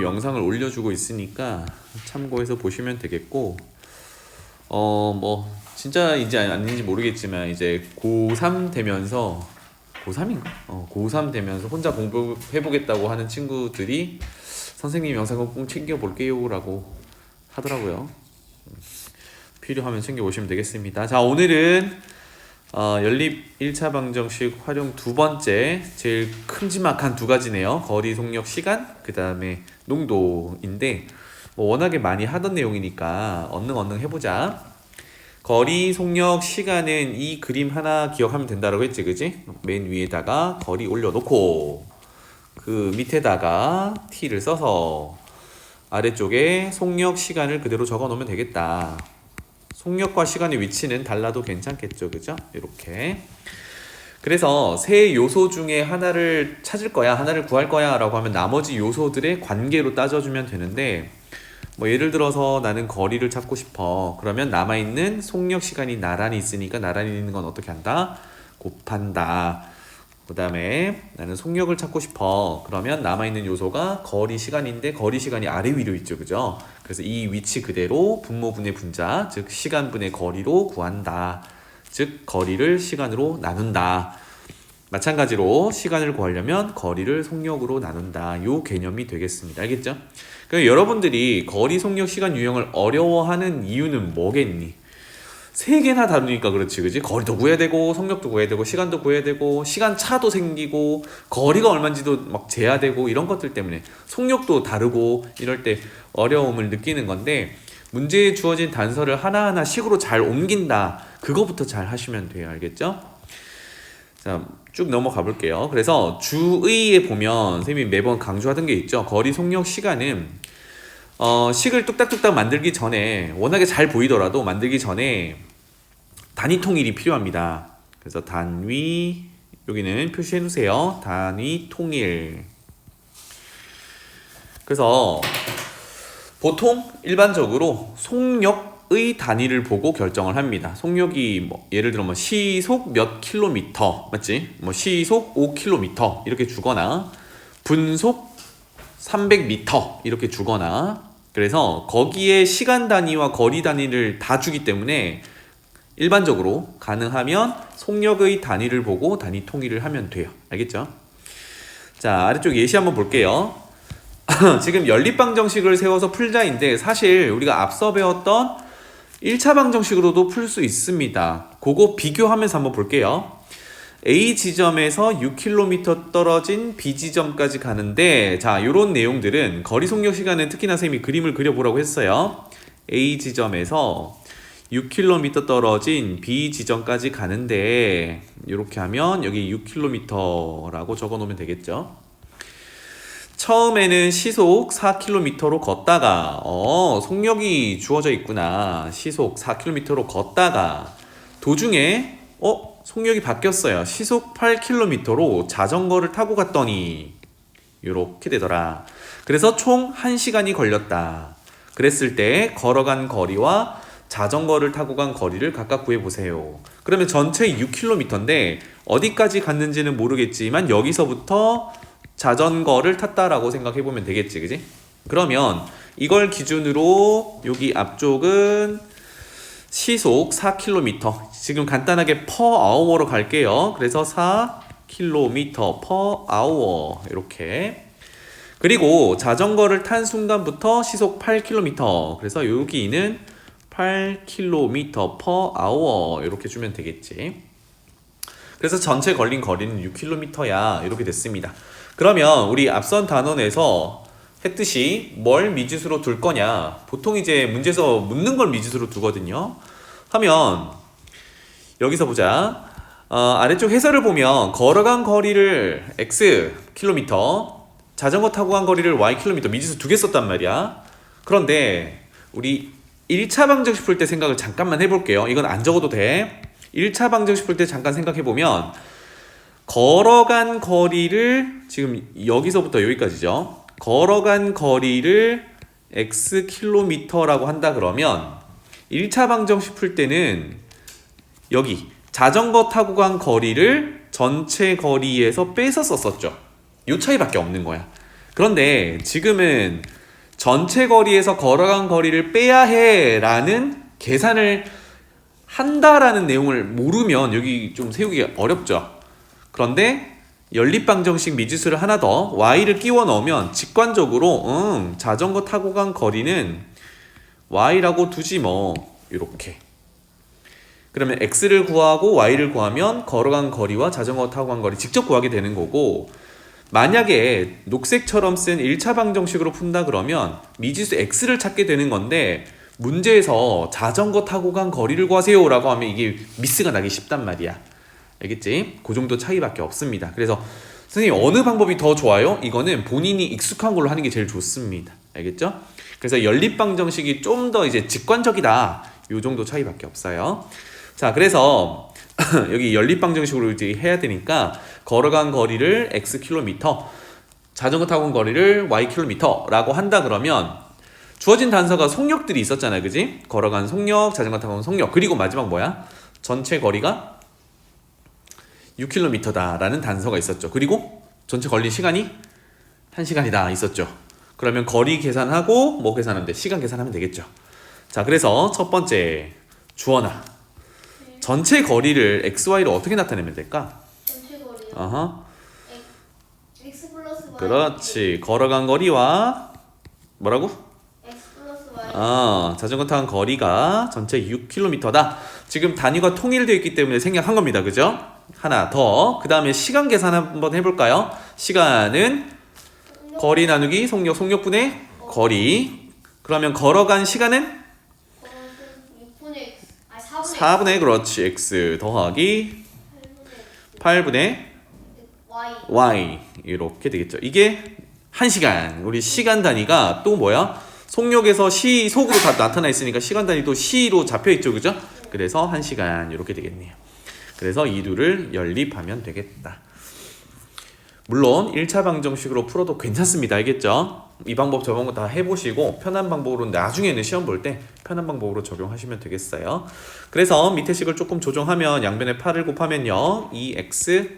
영상을 올려주고 있으니까 참고해서 보시면 되겠고, 뭐 진짜인지 아닌지 모르겠지만 이제 고3 되면서 고3인가? 고3 되면서 혼자 공부해보겠다고 하는 친구들이 선생님 영상을 꼭 챙겨볼게요 라고 하더라고요. 필요하면 챙겨보시면 되겠습니다. 자, 오늘은 연립 1차 방정식 활용 두 번째, 제일 큼지막한 두 가지네요. 거리, 속력, 시간, 그 다음에 농도인데 뭐 워낙에 많이 하던 내용이니까 언능 해보자. 거리, 속력, 시간은 이 그림 하나 기억하면 된다라고 했지, 그지? 맨 위에다가 거리 올려놓고 그 밑에다가 t를 써서 아래쪽에 속력, 시간을 그대로 적어놓으면 되겠다. 속력과 시간의 위치는 달라도 괜찮겠죠, 그죠? 이렇게. 그래서 세 요소 중에 하나를 찾을 거야, 하나를 구할 거야 라고 하면 나머지 요소들의 관계로 따져주면 되는데, 뭐 예를 들어서 나는 거리를 찾고 싶어. 그러면 남아있는 속력, 시간이 나란히 있으니까 나란히 있는 건 어떻게 한다? 곱한다. 그 다음에 나는 속력을 찾고 싶어. 그러면 남아있는 요소가 거리, 시간인데 거리, 시간이 아래 위로 있죠, 그죠? 그래서 이 위치 그대로 분모분의 분자, 즉 시간분의 거리로 구한다. 즉 거리를 시간으로 나눈다. 마찬가지로 시간을 구하려면 거리를 속력으로 나눈다. 요 개념이 되겠습니다. 알겠죠? 그러니까 여러분들이 거리, 속력, 시간 유형을 어려워하는 이유는 뭐겠니? 세 개나 다루니까 그렇지, 그지? 거리도 구해야 되고, 속력도 구해야 되고, 시간도 구해야 되고, 시간 차도 생기고, 거리가 얼마인지도 막 재야 되고, 이런 것들 때문에 속력도 다르고, 이럴 때 어려움을 느끼는 건데, 문제에 주어진 단서를 하나하나 식으로 잘 옮긴다. 그거부터 잘 하시면 돼요. 알겠죠? 자, 쭉 넘어가 볼게요. 그래서 주의에 보면 선생님이 매번 강조하던 게 있죠. 거리, 속력, 시간은 식을 뚝딱뚝딱 만들기 전에, 워낙에 잘 보이더라도 만들기 전에 단위 통일이 필요합니다. 그래서 단위, 여기는 표시해 놓으세요. 단위 통일. 그래서 보통 일반적으로 속력의 단위를 보고 결정을 합니다. 속력이 뭐 예를 들어 뭐 시속 몇 킬로미터, 맞지? 뭐 시속 5킬로미터 이렇게 주거나 분속 300m 이렇게 주거나, 그래서 거기에 시간 단위와 거리 단위를 다 주기 때문에 일반적으로 가능하면 속력의 단위를 보고 단위 통일을 하면 돼요. 알겠죠? 자, 아래쪽 예시 한번 볼게요. 지금 연립방정식을 세워서 풀자인데 사실 우리가 앞서 배웠던 1차 방정식으로도 풀 수 있습니다. 그거 비교하면서 한번 볼게요. A 지점에서 6km 떨어진 B 지점까지 가는데, 자, 요런 내용들은 거리, 속력, 시간은 특히나 선생님이 그림을 그려보라고 했어요. A 지점에서 6km 떨어진 B 지점까지 가는데, 이렇게 하면 여기 6km라고 적어 놓으면 되겠죠. 처음에는 시속 4km로 걷다가 속력이 주어져 있구나. 시속 4km로 걷다가 도중에 속력이 바뀌었어요. 시속 8km로 자전거를 타고 갔더니 이렇게 되더라. 그래서 총 1시간이 걸렸다. 그랬을 때 걸어간 거리와 자전거를 타고 간 거리를 각각 구해보세요. 그러면 전체 6km인데 어디까지 갔는지는 모르겠지만 여기서부터 자전거를 탔다라고 생각해보면 되겠지, 그지? 그러면 이걸 기준으로 여기 앞쪽은 시속 4km, 지금 간단하게 per hour로 갈게요. 그래서 4km per hour 이렇게. 그리고 자전거를 탄 순간부터 시속 8km, 그래서 여기는 8km per hour 이렇게 주면 되겠지. 그래서 전체 걸린 거리는 6km야 이렇게 됐습니다. 그러면 우리 앞선 단원에서 했듯이 뭘 미지수로 둘 거냐, 보통 이제 문제에서 묻는 걸 미지수로 두거든요. 하면 여기서 보자. 아래쪽 해설을 보면 걸어간 거리를 x 킬로미터, 자전거 타고 간 거리를 y 킬로미터, 미지수 두 개 썼단 말이야. 그런데 우리 1차 방정식 풀 때 생각을 잠깐만 해볼게요. 이건 안 적어도 돼. 1차 방정식 풀 때 잠깐 생각해보면 걸어간 거리를, 지금 여기서부터 여기까지죠. 걸어간 거리를 x 킬로미터라고 한다 그러면 1차 방정식 풀 때는 여기 자전거 타고 간 거리를 전체 거리에서 빼서 썼었죠. 이 차이밖에 없는 거야. 그런데 지금은 전체 거리에서 걸어간 거리를 빼야 해라는 계산을 한다라는 내용을 모르면 여기 좀 세우기 어렵죠. 그런데 연립방정식 미지수를 하나 더 y를 끼워 넣으면 직관적으로 자전거 타고 간 거리는 y라고 두지 뭐 이렇게. 그러면 x를 구하고 y를 구하면 걸어간 거리와 자전거 타고 간 거리 직접 구하게 되는 거고, 만약에 녹색처럼 쓴 1차 방정식으로 푼다 그러면 미지수 x를 찾게 되는 건데 문제에서 자전거 타고 간 거리를 구하세요 라고 하면 이게 미스가 나기 쉽단 말이야. 알겠지? 그 정도 차이밖에 없습니다. 그래서 선생님 어느 방법이 더 좋아요? 이거는 본인이 익숙한 걸로 하는 게 제일 좋습니다. 알겠죠? 그래서 연립방정식이 좀 더 이제 직관적이다, 요 정도 차이밖에 없어요. 자, 그래서 여기 연립방정식으로 이제 해야 되니까 걸어간 거리를 x 킬로미터, 자전거 타고 온 거리를 y 킬로미터라고 한다 그러면 주어진 단서가 속력들이 있었잖아요, 그지? 걸어간 속력, 자전거 타고 온 속력, 그리고 마지막 뭐야? 전체 거리가 6km다 라는 단서가 있었죠. 그리고 전체 걸린 시간이 1시간이다 있었죠. 그러면 거리 계산하고 뭐 계산하면 돼? 시간 계산하면 되겠죠. 자, 그래서 첫 번째 주원아, 전체 거리를 xy로 어떻게 나타내면 될까? 전체 거리요? 어허. x 플러스 y. 그렇지. 걸어간 거리와 뭐라고? x 플러스 y. 자전거 탄 거리가 전체 6km다. 지금 단위가 통일되어 있기 때문에 생략한 겁니다. 그죠? 하나 더. 그 다음에 시간 계산 한번 해볼까요? 시간은 거리 나누기 속력, 속력분의 거리. 그러면 걸어간 시간은 6분의 x. 아니 4분의 4분의 그렇지. x 더하기 8분의 y. y 이렇게 되겠죠. 이게 1시간. 우리 시간 단위가 또 뭐야? 속력에서 속으로 다 나타나 있으니까 시간 단위도 시로 잡혀 있죠. 그죠? 그래서 1시간 이렇게 되겠네요. 그래서 이 둘을 연립하면 되겠다. 물론 1차 방정식으로 풀어도 괜찮습니다. 알겠죠? 이 방법 저 방법 다 해보시고 편한 방법으로 나중에는 시험 볼 때 편한 방법으로 적용하시면 되겠어요. 그래서 밑에 식을 조금 조정하면 양변에 8을 곱하면요 2x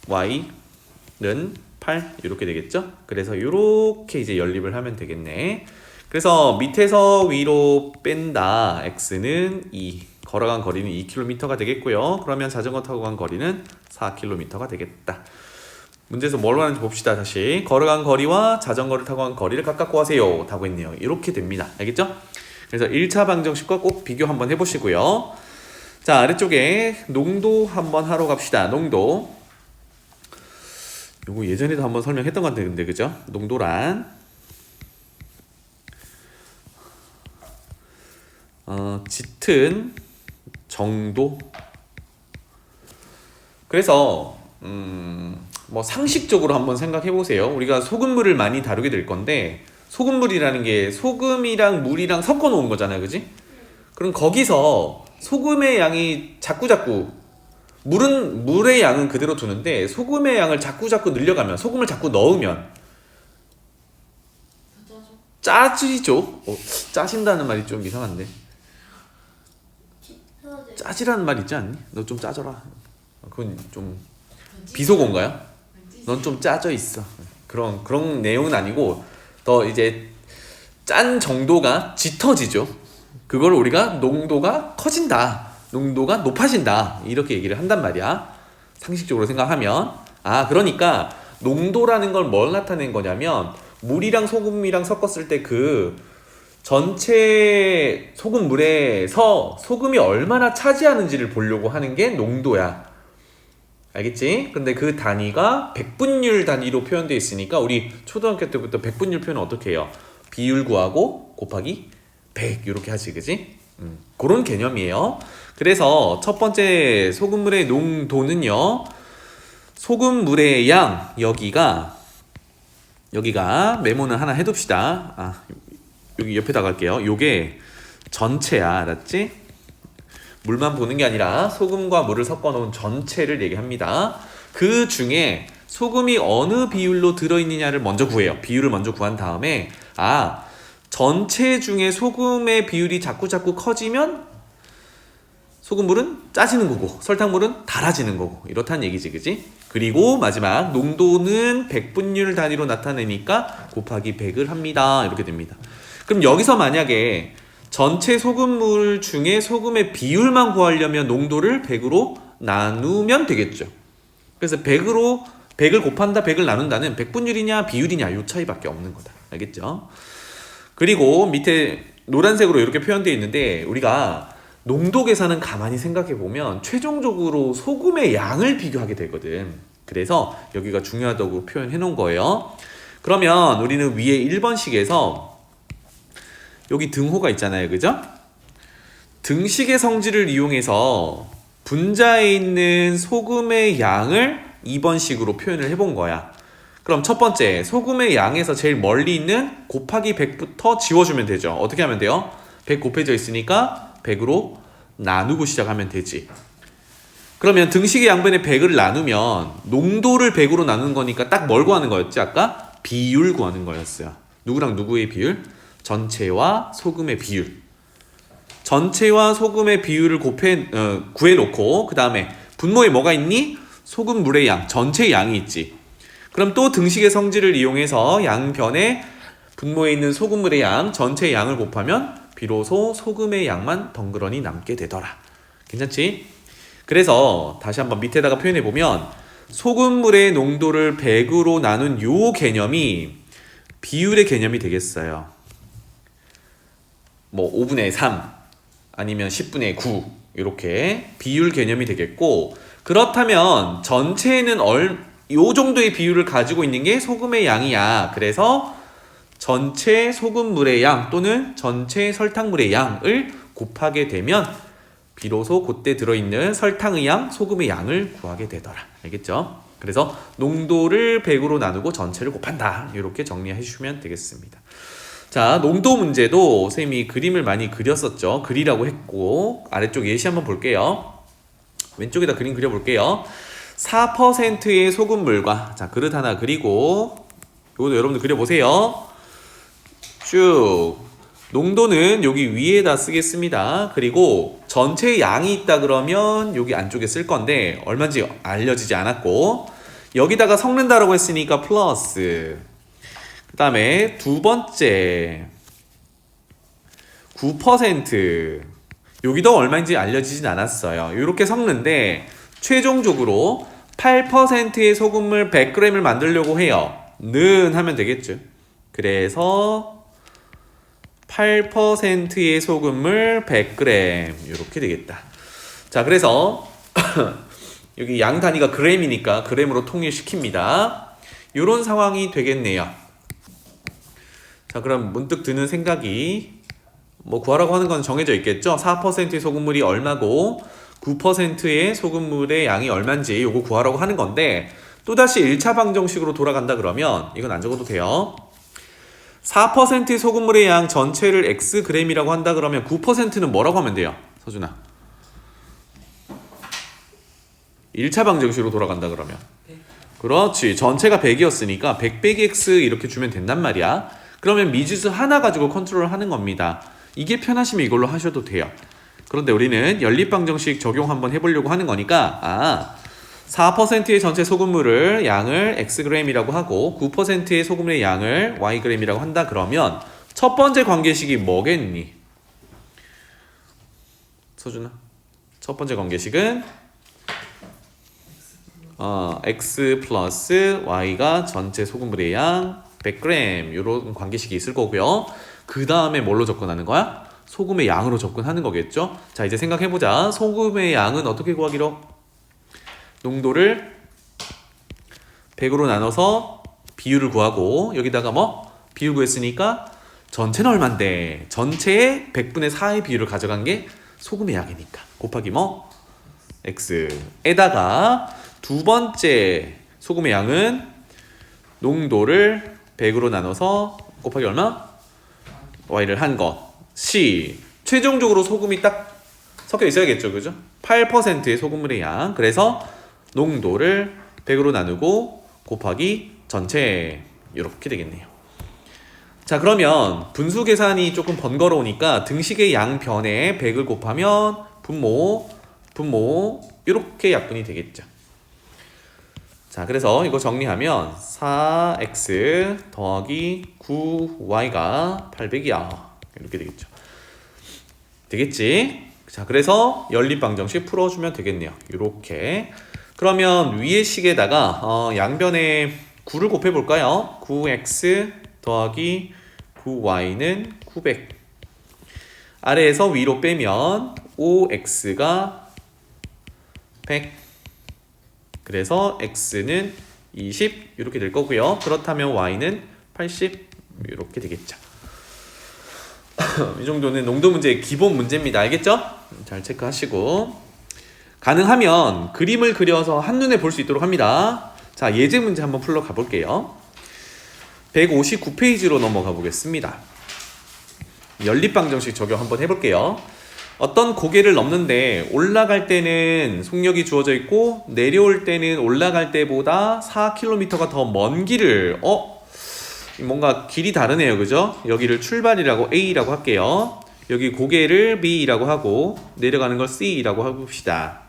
y는 8 이렇게 되겠죠? 그래서 이렇게 이제 연립을 하면 되겠네. 그래서 밑에서 위로 뺀다 x는 2, 걸어간 거리는 2km가 되겠고요. 그러면 자전거 타고 간 거리는 4km가 되겠다. 문제에서 뭘 하는지 봅시다. 다시 걸어간 거리와 자전거를 타고 간 거리를 각각 구하세요 라고 했네요. 이렇게 됩니다. 알겠죠? 그래서 1차 방정식과 꼭 비교 한번 해보시고요. 자, 아래쪽에 농도 한번 하러 갑시다. 농도. 요거 예전에도 한번 설명했던 것 같은데 그죠? 농도란 짙은 정도. 그래서 뭐 상식적으로 한번 생각해 보세요. 우리가 소금물을 많이 다루게 될 건데 소금물이라는 게 소금이랑 물이랑 섞어 놓은 거잖아요, 그지? 그럼 거기서 소금의 양이 자꾸자꾸 물의 양은 그대로 두는데 소금의 양을 자꾸자꾸 늘려가면, 소금을 자꾸 넣으면 짜지죠? 짜신다는 말이 좀 이상한데 짜지라는 말 있지 않니? 너 좀 짜져라. 그건 좀 비속어인가요? 넌 좀 짜져 있어. 그런 내용은 아니고 더 이제 짠 정도가 짙어지죠. 그걸 우리가 농도가 커진다, 농도가 높아진다 이렇게 얘기를 한단 말이야. 상식적으로 생각하면. 그러니까 농도라는 걸 뭘 나타낸 거냐면 물이랑 소금이랑 섞었을 때 그 전체 소금물에서 소금이 얼마나 차지하는지를 보려고 하는 게 농도야. 알겠지? 근데 그 단위가 백분율 단위로 표현되어 있으니까 우리 초등학교 때부터 백분율 표현은 어떻게 해요? 비율 구하고 곱하기 100 이렇게 하지, 그지? 그런 개념이에요. 그래서 첫 번째 소금물의 농도는요, 소금물의 양, 여기가 메모는 하나 해둡시다. 여기 옆에다 갈게요. 요게 전체야, 알았지? 물만 보는 게 아니라 소금과 물을 섞어 놓은 전체를 얘기합니다. 그 중에 소금이 어느 비율로 들어있느냐를 먼저 구해요. 비율을 먼저 구한 다음에 전체 중에 소금의 비율이 자꾸 커지면 소금물은 짜지는 거고 설탕물은 달아지는 거고 이렇다는 얘기지, 그지? 그리고 마지막 농도는 백분율 단위로 나타내니까 곱하기 100을 합니다. 이렇게 됩니다. 그럼 여기서 만약에 전체 소금물 중에 소금의 비율만 구하려면 농도를 100으로 나누면 되겠죠. 그래서 100을 곱한다, 100을 나눈다는 백분율이냐 비율이냐 요 차이밖에 없는 거다. 알겠죠? 그리고 밑에 노란색으로 이렇게 표현되어 있는데 우리가 농도 계산은 가만히 생각해 보면 최종적으로 소금의 양을 비교하게 되거든. 그래서 여기가 중요하다고 표현해 놓은 거예요. 그러면 우리는 위에 1번식에서 여기 등호가 있잖아요, 그죠? 등식의 성질을 이용해서 분자에 있는 소금의 양을 2번식으로 표현을 해본 거야. 그럼 첫 번째, 소금의 양에서 제일 멀리 있는 곱하기 100부터 지워주면 되죠. 어떻게 하면 돼요? 100 곱해져 있으니까 100으로 나누고 시작하면 되지. 그러면 등식의 양변에 100을 나누면 농도를 100으로 나누는 거니까 딱 뭘 구하는 거였지 아까? 비율 구하는 거였어요. 누구랑 누구의 비율? 전체와 소금의 비율. 전체와 소금의 비율을 구해놓고 그 다음에 분모에 뭐가 있니? 소금물의 양, 전체의 양이 있지. 그럼 또 등식의 성질을 이용해서 양변에 분모에 있는 소금물의 양, 전체의 양을 곱하면 비로소 소금의 양만 덩그러니 남게 되더라. 괜찮지? 그래서 다시 한번 밑에다가 표현해 보면 소금물의 농도를 100으로 나눈 요 개념이 비율의 개념이 되겠어요. 뭐 5분의 3 아니면 10분의 9 이렇게 비율 개념이 되겠고, 그렇다면 전체에는 요 정도의 비율을 가지고 있는 게 소금의 양이야. 그래서 전체 소금물의 양 또는 전체 설탕물의 양을 곱하게 되면 비로소 그때 들어있는 설탕의 양, 소금의 양을 구하게 되더라. 알겠죠? 그래서 농도를 100으로 나누고 전체를 곱한다. 이렇게 정리해 주시면 되겠습니다. 자, 농도 문제도 쌤이 그림을 많이 그렸었죠. 그리라고 했고 아래쪽 예시 한번 볼게요. 왼쪽에다 그림 그려볼게요. 4%의 소금물과, 자, 그릇 하나 그리고 이것도 여러분들 그려보세요. 쭉 농도는 여기 위에다 쓰겠습니다. 그리고 전체 양이 있다 그러면 여기 안쪽에 쓸 건데 얼마인지 알려지지 않았고, 여기다가 섞는다라고 했으니까 플러스, 그 다음에 두 번째 9%, 여기도 얼마인지 알려지진 않았어요. 이렇게 섞는데 최종적으로 8%의 소금물 100g을 만들려고 해요. 는 하면 되겠죠. 그래서 8%의 소금물 100g 이렇게 되겠다. 자, 그래서 여기 양 단위가 g이니까 g으로 통일시킵니다. 이런 상황이 되겠네요. 자, 그럼 문득 드는 생각이, 뭐 구하라고 하는 건 정해져 있겠죠. 4%의 소금물이 얼마고 9%의 소금물의 양이 얼마인지 요거 구하라고 하는 건데, 또다시 1차 방정식으로 돌아간다 그러면 이건 안 적어도 돼요. 4%의 소금물의 양 전체를 xg이라고 한다 그러면 9%는 뭐라고 하면 돼요? 서준아. 1차 방정식으로 돌아간다 그러면. 그렇지. 전체가 100이었으니까 100 빼기 x 이렇게 주면 된단 말이야. 그러면 미지수 하나 가지고 컨트롤 하는 겁니다. 이게 편하시면 이걸로 하셔도 돼요. 그런데 우리는 연립방정식 적용 한번 해보려고 하는 거니까 4%의 전체 소금물을 양을 xg이라고 하고 9%의 소금물의 양을 yg이라고 한다 그러면 첫 번째 관계식이 뭐겠니? 서준아, 첫 번째 관계식은 x 플러스 y가 전체 소금물의 양 100g 이런 관계식이 있을 거고요. 그 다음에 뭘로 접근하는 거야? 소금의 양으로 접근하는 거겠죠. 자, 이제 생각해보자. 소금의 양은 어떻게 구하기로? 농도를 100으로 나눠서 비율을 구하고, 여기다가 뭐? 비율 구했으니까 전체는 얼만데 전체의 100분의 4의 비율을 가져간 게 소금의 양이니까 곱하기 뭐? x에다가 두 번째 소금의 양은 농도를 100으로 나눠서 곱하기 얼마? y를 한 것이 최종적으로 소금이 딱 섞여 있어야겠죠, 그죠? 8%의 소금물의 양, 그래서 농도를 100으로 나누고 곱하기 전체 이렇게 되겠네요. 자, 그러면 분수 계산이 조금 번거로우니까 등식의 양변에 100을 곱하면 분모 이렇게 약분이 되겠죠. 자, 그래서 이거 정리하면 4x 더하기 9y가 800이야. 이렇게 되겠죠. 되겠지? 자, 그래서 연립방정식 풀어주면 되겠네요. 이렇게. 그러면 위의 식에다가 양변에 9를 곱해볼까요? 9x 더하기 9y는 900. 아래에서 위로 빼면 5x가 100. 그래서 x는 20 이렇게 될 거고요. 그렇다면 y는 80 이렇게 되겠죠. 이 정도는 농도 문제의 기본 문제입니다. 알겠죠? 잘 체크하시고 가능하면 그림을 그려서 한눈에 볼 수 있도록 합니다. 자, 예제 문제 한번 풀러 가볼게요. 159페이지로 넘어가 보겠습니다. 연립방정식 적용 한번 해볼게요. 어떤 고개를 넘는데 올라갈 때는 속력이 주어져 있고 내려올 때는 올라갈 때보다 4km가 더 먼 길을 뭔가 길이 다르네요. 그죠? 여기를 출발이라고 A라고 할게요. 여기 고개를 B라고 하고 내려가는 걸 C라고 해봅시다.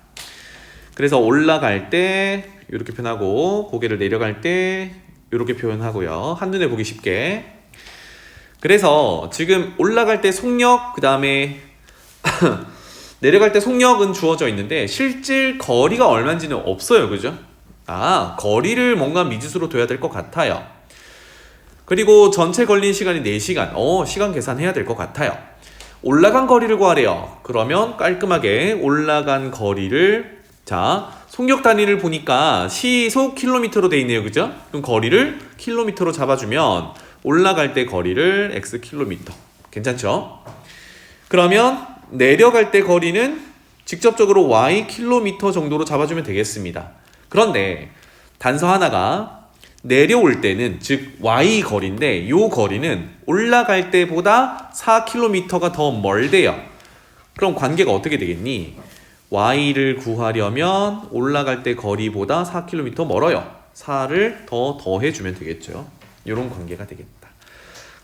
그래서 올라갈 때 이렇게 표현하고 고개를 내려갈 때 이렇게 표현하고요. 한눈에 보기 쉽게. 그래서 지금 올라갈 때 속력, 그 다음에 내려갈 때 속력은 주어져 있는데 실질 거리가 얼마인지는 없어요. 그죠? 거리를 뭔가 미지수로 둬야 될 것 같아요. 그리고 전체 걸린 시간이 4시간. 시간 계산해야 될 것 같아요. 올라간 거리를 구하래요. 그러면 깔끔하게 올라간 거리를, 자, 속력 단위를 보니까 시속 킬로미터로 돼 있네요. 그죠? 그럼 거리를 킬로미터로 잡아주면 올라갈 때 거리를 x 킬로미터. 괜찮죠? 그러면 내려갈 때 거리는 직접적으로 y 킬로미터 정도로 잡아주면 되겠습니다. 그런데 단서 하나가 내려올 때는, 즉 y 거리인데 이 거리는 올라갈 때보다 4km가 더 멀대요. 그럼 관계가 어떻게 되겠니? y를 구하려면 올라갈 때 거리보다 4km 멀어요. 4를 더 더해주면 되겠죠. 이런 관계가 되겠다.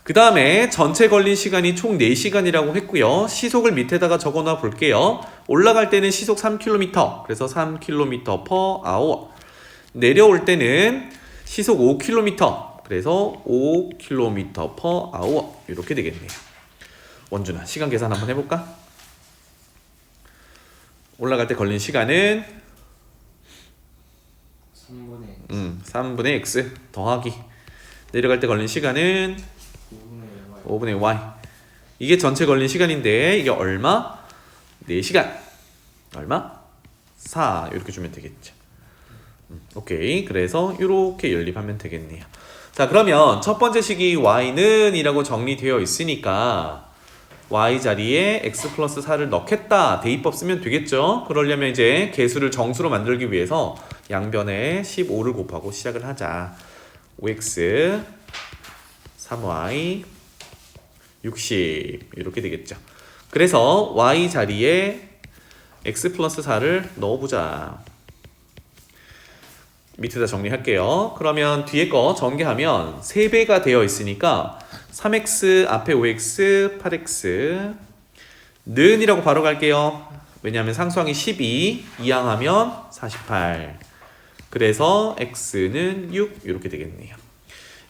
그 다음에 전체 걸린 시간이 총 4시간이라고 했고요. 시속을 밑에다가 적어놔 볼게요. 올라갈 때는 시속 3km, 그래서 3km per hour. 내려올 때는 시속 5km, 그래서 5km per hour. 이렇게 되겠네요. 원준아, 시간 계산 한번 해볼까? 올라갈 때 걸린 시간은 3분의 x 더하기 내려갈 때 걸린 시간은 5분의 y. 이게 전체 걸린 시간인데 이게 얼마? 4시간. 얼마? 4 이렇게 주면 되겠죠. 오케이. 그래서 이렇게 연립하면 되겠네요. 자, 그러면 첫 번째 식이 y는 이라고 정리되어 있으니까 y 자리에 x 플러스 4를 넣겠다. 대입법 쓰면 되겠죠. 그러려면 이제 개수를 정수로 만들기 위해서 양변에 15를 곱하고 시작을 하자. 5x 3y 60 이렇게 되겠죠. 그래서 y 자리에 x 플러스 4를 넣어보자. 밑에다 정리할게요. 그러면 뒤에 거 전개하면 3배가 되어 있으니까 3x 앞에 5x 8x 는 이라고 바로 갈게요. 왜냐하면 상수항이 12 이항하면 48. 그래서 x는 6 이렇게 되겠네요.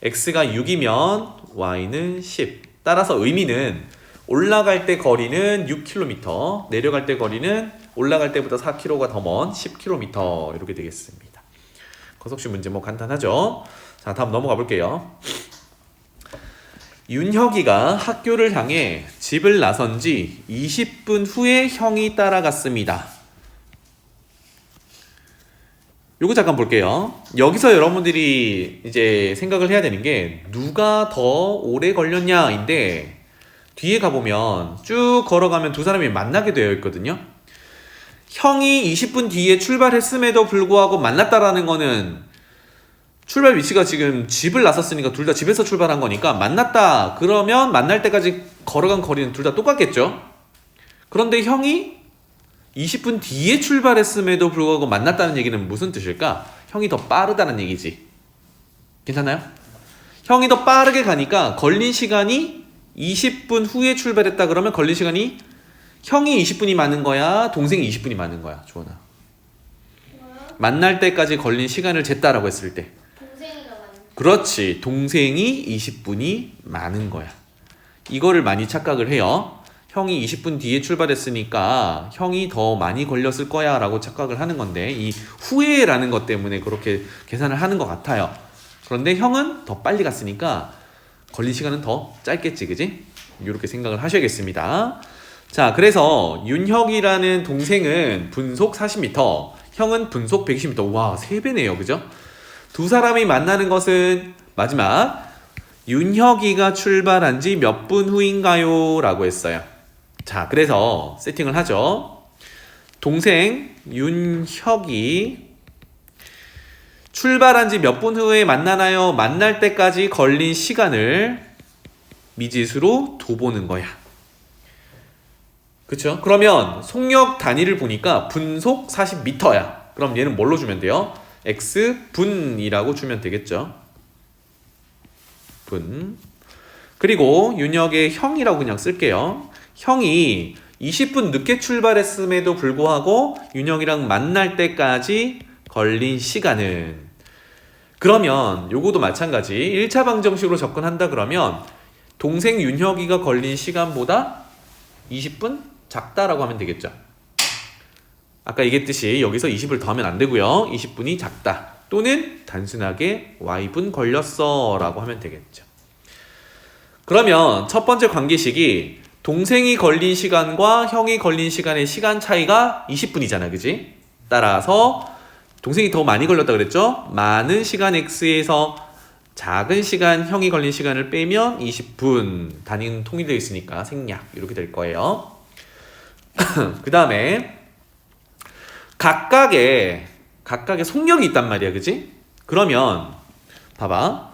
x가 6이면 y는 10. 따라서 의미는 올라갈 때 거리는 6km, 내려갈 때 거리는 올라갈 때보다 4km가 더 먼 10km 이렇게 되겠습니다. 거석식 문제 뭐 간단하죠? 자, 다음 넘어가 볼게요. 윤혁이가 학교를 향해 집을 나선 지 20분 후에 형이 따라갔습니다. 요거 잠깐 볼게요. 여기서 여러분들이 이제 생각을 해야 되는 게 누가 더 오래 걸렸냐인데 뒤에 가보면 쭉 걸어가면 두 사람이 만나게 되어 있거든요. 형이 20분 뒤에 출발했음에도 불구하고 만났다라는 거는 출발 위치가 지금 집을 나섰으니까 둘 다 집에서 출발한 거니까 만났다 그러면 만날 때까지 걸어간 거리는 둘 다 똑같겠죠. 그런데 형이 20분 뒤에 출발했음에도 불구하고 만났다는 얘기는 무슨 뜻일까? 형이 더 빠르다는 얘기지. 괜찮나요? 형이 더 빠르게 가니까 걸린 시간이 20분 후에 출발했다 그러면 걸린 시간이 형이 20분이 많은 거야? 동생이 20분이 많은 거야? 주원아. 뭐야? 만날 때까지 걸린 시간을 쟀다라고 했을 때. 동생이가 많은. 그렇지. 동생이 20분이 많은 거야. 이거를 많이 착각을 해요. 형이 20분 뒤에 출발했으니까 형이 더 많이 걸렸을 거야 라고 착각을 하는 건데 이 후회라는 것 때문에 그렇게 계산을 하는 것 같아요. 그런데 형은 더 빨리 갔으니까 걸린 시간은 더 짧겠지, 그지? 이렇게 생각을 하셔야겠습니다. 자, 그래서 윤혁이라는 동생은 분속 40m, 형은 분속 120m. 와, 3배네요, 그죠? 두 사람이 만나는 것은 마지막 윤혁이가 출발한 지 몇 분 후인가요? 라고 했어요. 자, 그래서 세팅을 하죠. 동생 윤혁이 출발한 지 몇 분 후에 만나나요? 만날 때까지 걸린 시간을 미지수로 둬보는 거야. 그쵸? 그러면 속력 단위를 보니까 분속 40m야. 그럼 얘는 뭘로 주면 돼요? x분이라고 주면 되겠죠. 분. 그리고 윤혁의 형이라고 그냥 쓸게요. 형이 20분 늦게 출발했음에도 불구하고 윤혁이랑 만날 때까지 걸린 시간은, 그러면 요거도 마찬가지 1차 방정식으로 접근한다 그러면 동생 윤혁이가 걸린 시간보다 20분 작다라고 하면 되겠죠. 아까 얘기했듯이 여기서 20을 더하면 안 되고요. 20분이 작다 또는 단순하게 y분 걸렸어 라고 하면 되겠죠. 그러면 첫 번째 관계식이 동생이 걸린 시간과 형이 걸린 시간의 시간 차이가 20분이잖아, 그지? 따라서 동생이 더 많이 걸렸다 그랬죠? 많은 시간 x에서 작은 시간 형이 걸린 시간을 빼면 20분. 단위는 통일되어 있으니까 생략 이렇게 될 거예요. 그 다음에 각각의 속력이 있단 말이야, 그지? 그러면 봐봐,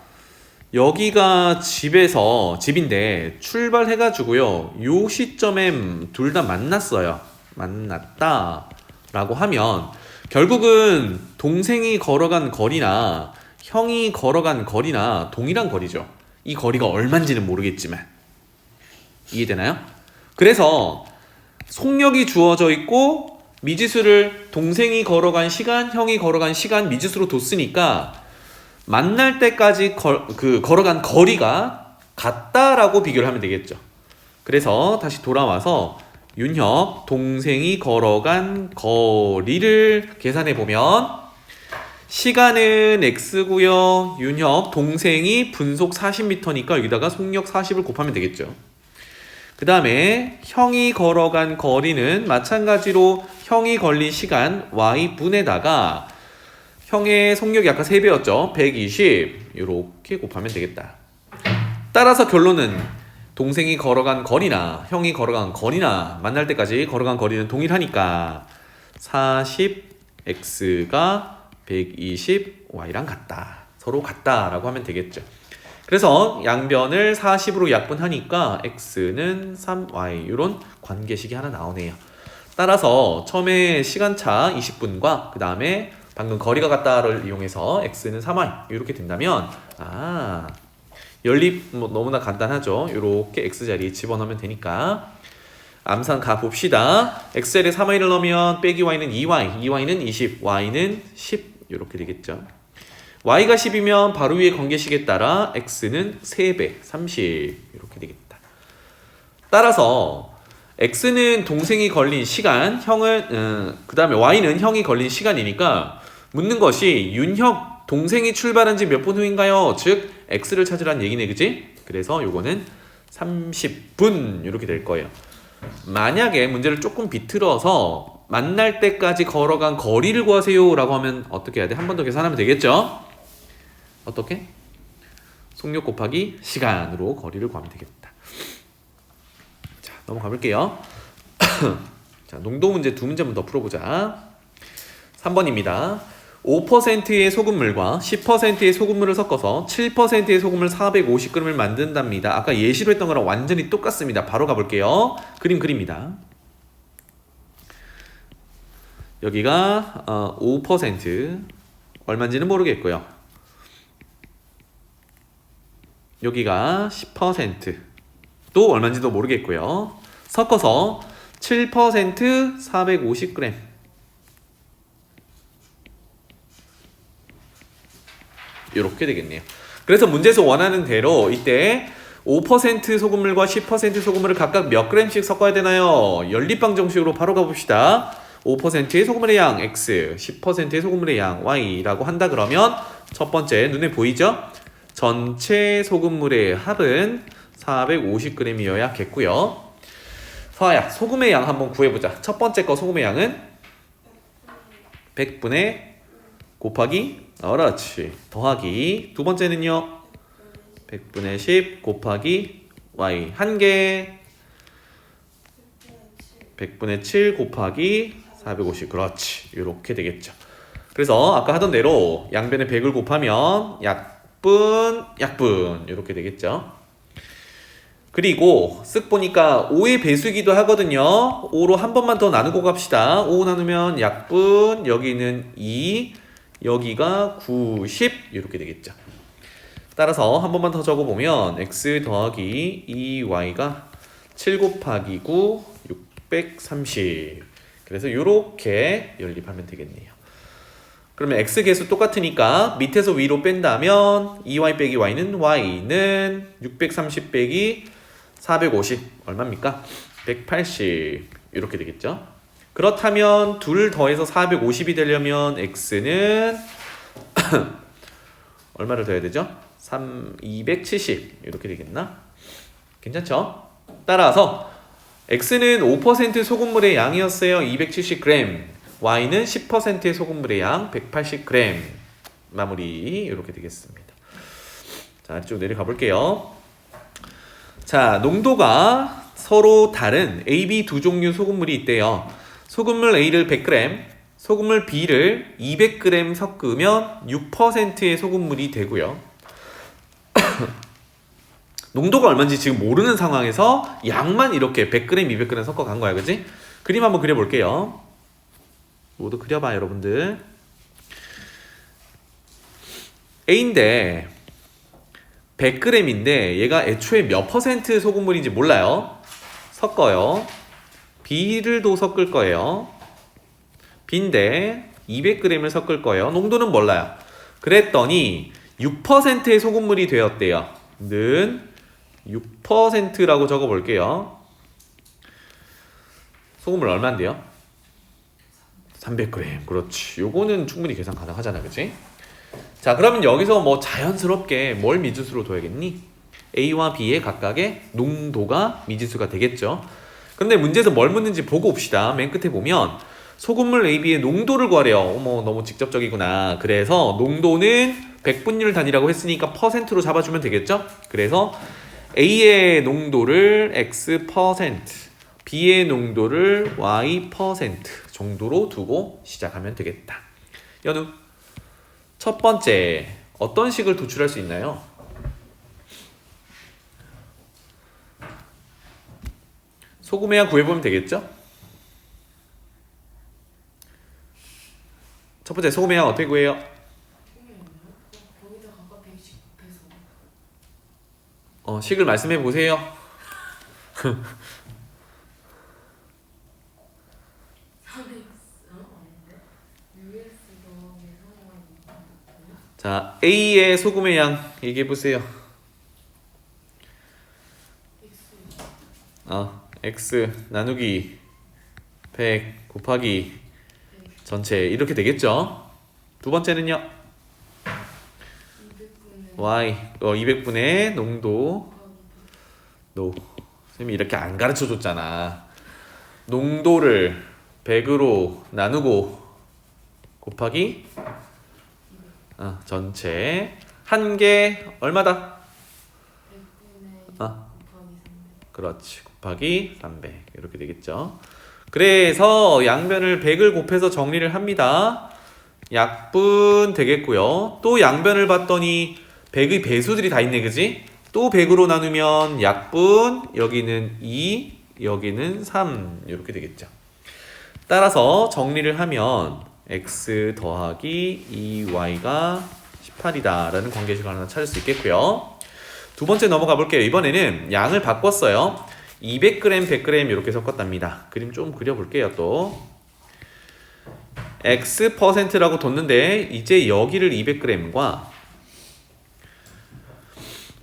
여기가 집인데 출발해가지고요 요 시점에 둘 다 만났어요. 만났다 라고 하면 결국은 동생이 걸어간 거리나 형이 걸어간 거리나 동일한 거리죠. 이 거리가 얼마인지는 모르겠지만 이해되나요? 그래서 속력이 주어져 있고 미지수를 동생이 걸어간 시간, 형이 걸어간 시간 미지수로 뒀으니까 만날 때까지 걸어간 거리가 같다라고 비교를 하면 되겠죠. 그래서 다시 돌아와서 윤혁 동생이 걸어간 거리를 계산해 보면 시간은 x고요. 윤혁 동생이 분속 40m니까 여기다가 속력 40을 곱하면 되겠죠. 그 다음에 형이 걸어간 거리는 마찬가지로 형이 걸린 시간 y분에다가 형의 속력이 아까 3배였죠. 120 이렇게 곱하면 되겠다. 따라서 결론은 동생이 걸어간 거리나 형이 걸어간 거리나 만날 때까지 걸어간 거리는 동일하니까 40x가 120y랑 같다. 서로 같다라고 하면 되겠죠. 그래서 양변을 40으로 약분하니까 x는 3y 이런 관계식이 하나 나오네요. 따라서 처음에 시간차 20분과 그 다음에 방금 거리가 같다를 이용해서 x는 3y 이렇게 된다면 연립 너무나 간단하죠. 이렇게 x자리에 집어넣으면 되니까 암산 가봅시다. x자리에 3y를 넣으면 빼기 y는 2y, 2y는 20, y는 10 이렇게 되겠죠. y가 10이면 바로 위에 관계식에 따라 x는 3배, 30 이렇게 되겠다. 따라서 x는 동생이 걸린 시간, 그 다음에 y는 형이 걸린 시간이니까 묻는 것이 윤혁 동생이 출발한 지 몇 분 후인가요? 즉 x를 찾으라는 얘기네, 그지? 그래서 요거는 30분 이렇게 될 거예요. 만약에 문제를 조금 비틀어서 만날 때까지 걸어간 거리를 구하세요 라고 하면 어떻게 해야 돼? 한 번 더 계산하면 되겠죠? 어떻게? 속력 곱하기 시간으로 거리를 구하면 되겠다. 자, 넘어가 볼게요. 자, 농도 문제 두 문제만 더 풀어보자. 3번입니다. 5%의 소금물과 10%의 소금물을 섞어서 7%의 소금물 450g을 만든답니다. 아까 예시로 했던 거랑 완전히 똑같습니다. 바로 가볼게요. 그림 그립니다. 여기가 5% 얼마인지는 모르겠고요. 여기가 10%또 얼마인지도 모르겠고요. 섞어서 7% 450g. 이렇게 되겠네요. 그래서 문제에서 원하는 대로 이때 5% 소금물과 10% 소금물을 각각 몇 g씩 섞어야 되나요? 연립방 정식으로 바로 가봅시다. 5%의 소금물의 양 X, 10%의 소금물의 양 Y라고 한다 그러면 첫 번째 눈에 보이죠? 전체 소금물의 합은 450g이어야겠고요. 서아야, 소금의 양 한번 구해보자. 첫 번째 거 소금의 양은 100분의 곱하기 그렇지 더하기 두 번째는요 100분의 10 곱하기 y 한 개 100분의 7 곱하기 450 그렇지 이렇게 되겠죠. 그래서 아까 하던 대로 양변에 100을 곱하면 약분 이렇게 되겠죠. 그리고 쓱 보니까 5의 배수이기도 하거든요. 5로 한 번만 더 나누고 갑시다. 5 나누면 약분 여기는 2 여기가 90 이렇게 되겠죠. 따라서 한 번만 더 적어보면 x 더하기 2y가 7 곱하기 9 630 그래서 이렇게 연립하면 되겠네요. 그러면 x 개수 똑같으니까 밑에서 위로 뺀다면 2y 빼기 y는 630 빼기 450 얼마입니까? 180 이렇게 되겠죠. 그렇다면 둘 더해서 450이 되려면 x는 얼마를 더해야 되죠? 270 이렇게 되겠나? 괜찮죠? 따라서 x는 5% 소금물의 양이었어요. 270g. y는 10%의 소금물의 양 180g. 마무리 이렇게 되겠습니다. 자, 쭉 내려가 볼게요. 자, 농도가 서로 다른 A, B 두 종류 소금물이 있대요. 소금물 A를 100g, 소금물 B를 200g 섞으면 6%의 소금물이 되고요. 농도가 얼마인지 지금 모르는 상황에서 양만 이렇게 100g, 200g 섞어 간 거야, 그지? 그림 한번 그려볼게요. 모두 그려봐, 여러분들. A인데 100g인데 얘가 애초에 몇 퍼센트 소금물인지 몰라요. 섞어요. B를 또 섞을 거예요. B인데 200g을 섞을 거예요. 농도는 몰라요. 그랬더니 6%의 소금물이 되었대요. 는 6%라고 적어볼게요. 소금물 얼마인데요? 300g. 그렇지. 요거는 충분히 계산 가능하잖아, 그치? 자, 그러면 여기서 뭐 자연스럽게 뭘 미지수로 둬야겠니? A와 B의 각각의 농도가 미지수가 되겠죠. 그런데 문제에서 뭘 묻는지 보고 옵시다. 맨 끝에 보면 소금물 A, B의 농도를 구하래요. 어머, 너무 직접적이구나. 그래서 농도는 백분율 단위라고 했으니까 퍼센트로 잡아주면 되겠죠? 그래서 A의 농도를 X%, B의 농도를 Y% 정도로 두고 시작하면 되겠다. 연우, 첫 번째 어떤 식을 도출할 수 있나요? 소금의 양 구해보면 되겠죠? 첫 번째 소금의 양 어떻게 구해요? 식을 말씀해 보세요. 자, A의 소금의 양 얘기해 보세요. X 나누기 100 곱하기 전체 이렇게 되겠죠? 두 번째는요? Y 200분의 농도 선생님이 이렇게 안 가르쳐 줬잖아. 농도를 100으로 나누고 곱하기 전체 한 개 얼마다? 그렇지. 곱하기 300 이렇게 되겠죠. 그래서 양변을 100을 곱해서 정리를 합니다. 약분 되겠고요. 또 양변을 봤더니 100의 배수들이 다 있네, 그지? 또 100으로 나누면 약분, 여기는 2, 여기는 3 이렇게 되겠죠. 따라서 정리를 하면 x 더하기 2y가 18이다 라는 관계식을 하나 찾을 수 있겠고요. 두 번째 넘어가 볼게요. 이번에는 양을 바꿨어요. 200g, 100g 이렇게 섞었답니다. 그림 좀 그려볼게요. 또 X%라고 뒀는데 이제 여기를 200g과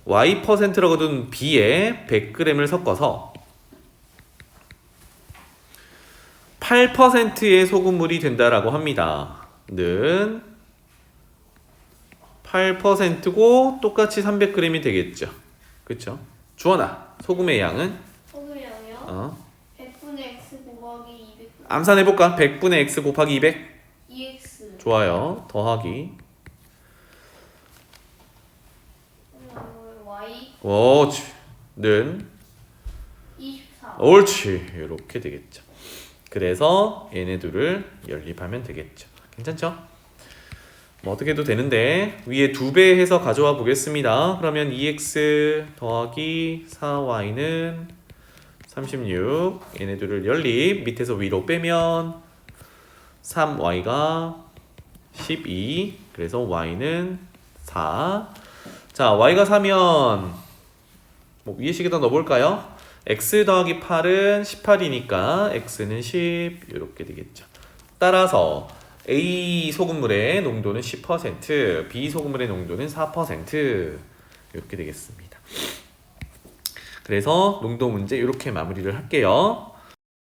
Y%라고 둔 B에 100g을 섞어서 8%의 소금물이 된다라고 합니다. 는 8%고 똑같이 300g이 되겠죠. 그쵸? 주원아, 소금의 양은? 소금량이요? 100분의 x 곱하기 200. 암산해볼까? 100분의 x 곱하기 200? 2x. 좋아요. 더하기 y 옳지. 는 24. 옳지. 이렇게 되겠죠. 그래서 얘네들을 연립하면 되겠죠. 괜찮죠? 뭐 어떻게 해도 되는데 위에 2배 해서 가져와 보겠습니다. 그러면 2x 더하기 4y는 36. 얘네들을 연립 밑에서 위로 빼면 3y가 12. 그래서 y는 4. 자, y가 4면 뭐 위에 식에다 넣어볼까요? x 더하기 8은 18이니까 x는 10 이렇게 되겠죠. 따라서 A 소금물의 농도는 10%, B 소금물의 농도는 4% 이렇게 되겠습니다. 그래서 농도 문제 이렇게 마무리를 할게요.